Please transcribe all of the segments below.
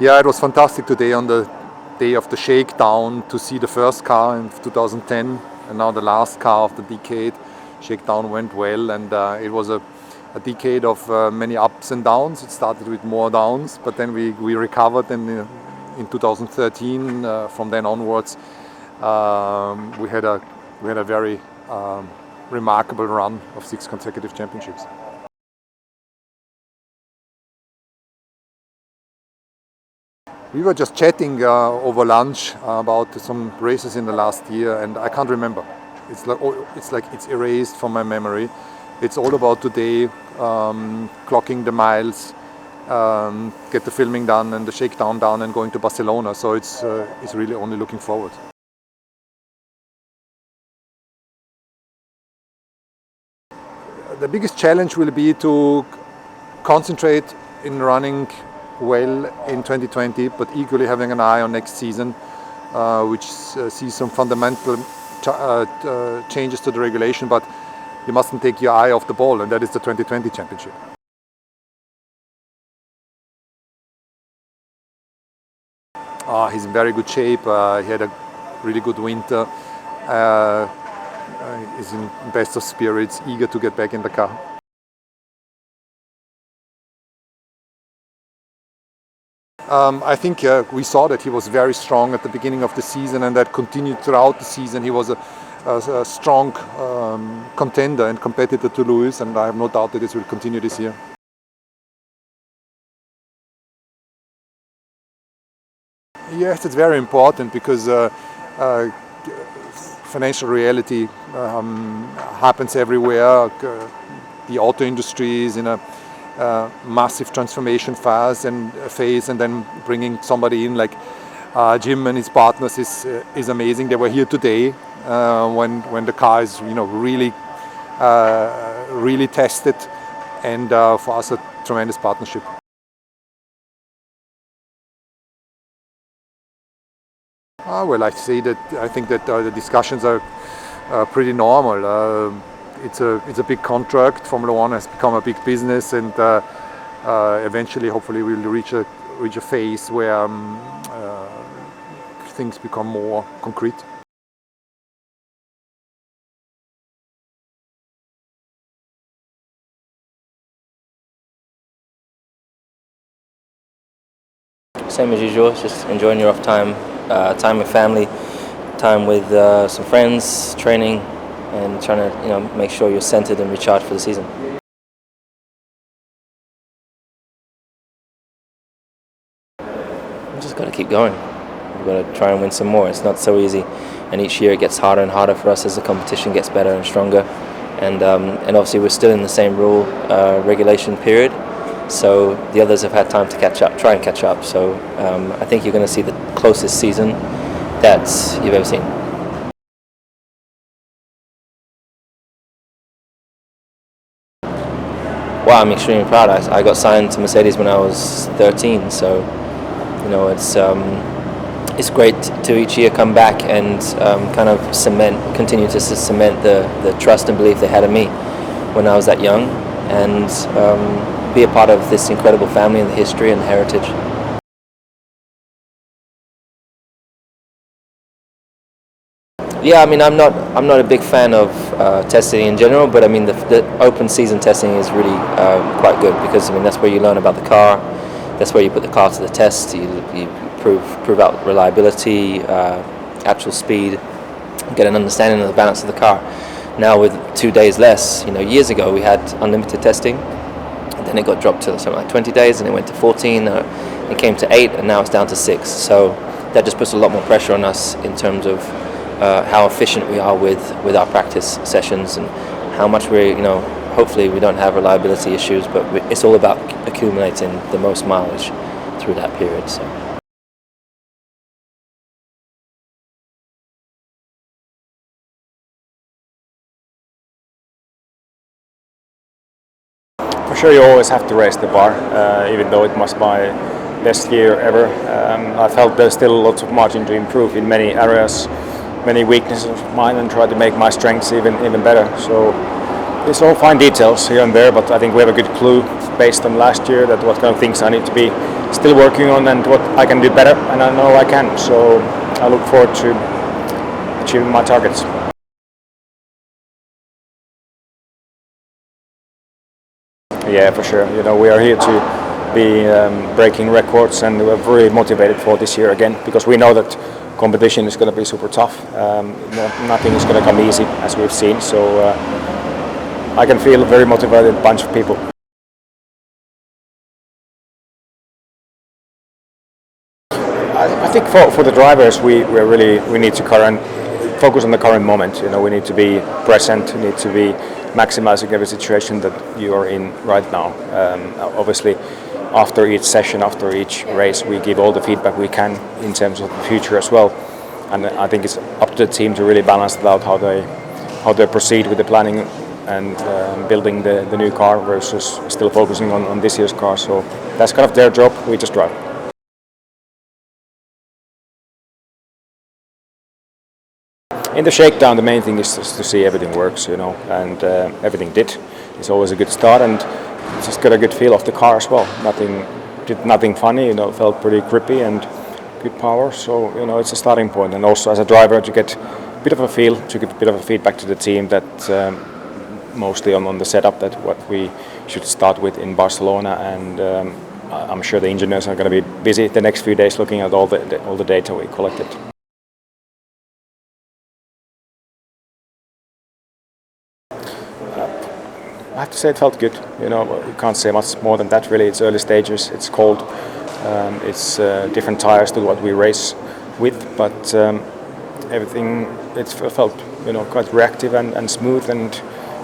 Yeah, it was fantastic today on the day of the Shakedown to see the first car in 2010 and now the last car of the decade. Shakedown went well, and it was a decade of many ups and downs. It started with more downs, but then we recovered, and in 2013 from then onwards we had a very remarkable run of 6 consecutive championships. We were just chatting over lunch about some races in the last year, and I can't remember. It's like it's erased from my memory. It's all about today, clocking the miles, get the filming done and the shakedown done, and going to Barcelona. So it's really only looking forward. The biggest challenge will be to concentrate in running well in 2020, but equally having an eye on next season, which sees some fundamental changes to the regulation, but you mustn't take your eye off the ball, and that is the 2020 championship. He's in very good shape. He had a really good winter. He's in best of spirits, eager to get back in the car. I think we saw that he was very strong at the beginning of the season, and that continued throughout the season. He was a strong contender and competitor to Lewis, and I have no doubt that this will continue this year. Yes, it's very important because financial reality happens everywhere. The auto industry is in a massive transformation phase, and then bringing somebody in like Jim and his partners is amazing. They were here today when the car is really tested, and for us a tremendous partnership. Well, I think that the discussions are pretty normal. It's a big contract. Formula One has become a big business, and eventually, hopefully, we'll reach a phase where things become more concrete. same as usual. Just enjoying your off time, time with family, time with some friends, training, and trying to make sure you're centered and recharged for the season. You just got to keep going. We've got to try and win some more. It's not so easy, and each year it gets harder and harder for us as the competition gets better and stronger. And obviously we're still in the same rule regulation period, so the others have had time to try and catch up. So I think you're going to see the closest season that you've ever seen. Wow, I'm extremely proud. I got signed to Mercedes when I was 13, so it's great to each year come back and kind of continue to cement the trust and belief they had in me when I was that young, and be a part of this incredible family and the history and the heritage. Yeah, I mean, I'm not a big fan of testing in general, but I mean the open season testing is really quite good, because I mean that's where you learn about the car, that's where you put the car to the test. You prove out reliability, actual speed, get an understanding of the balance of the car. Now with 2 days less, years ago we had unlimited testing, and then it got dropped to something like 20 days, and it went to 14, it came to 8, and now it's down to 6. So that just puts a lot more pressure on us in terms of how efficient we are with our practice sessions, and how much hopefully we don't have reliability issues, but it's all about accumulating the most mileage through that period. So. For sure, you always have to raise the bar, even though it was my best year ever. I felt there's still lots of margin to improve in many areas, many weaknesses of mine, and try to make my strengths even better. So it's all fine details here and there, but I think we have a good clue based on last year that what kind of things I need to be still working on and what I can do better, and I know I can. So I look forward to achieving my targets. Yeah, for sure. We are here to be breaking records, and we're very motivated for this year again, because we know that competition is going to be super tough. Nothing is going to come easy, as we've seen. So I can feel a very motivated bunch of people. I think for the drivers, we need to focus on the current moment. We need to be present. We need to be maximizing every situation that you are in right now. Obviously, after each session, after each race, we give all the feedback we can in terms of the future as well. And I think it's up to the team to really balance it out, how they proceed with the planning and building the new car versus still focusing on this year's car. So that's kind of their job. We just drive. In the shakedown, the main thing is just to see everything works, and everything did. It's always a good start, and just got a good feel of the car as well. Nothing funny, felt pretty grippy and good power. So it's a starting point, and also as a driver to get a bit of a feel, to give a bit of a feedback to the team that mostly on the setup that what we should start with in Barcelona, and I'm sure the engineers are going to be busy the next few days looking at all the data we collected. I have to say it felt good. You can't say much more than that really. It's early stages, it's cold, it's different tires to what we race with, but everything, it felt quite reactive and smooth, and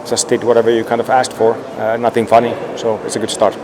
just did whatever you kind of asked for. Nothing funny, so it's a good start.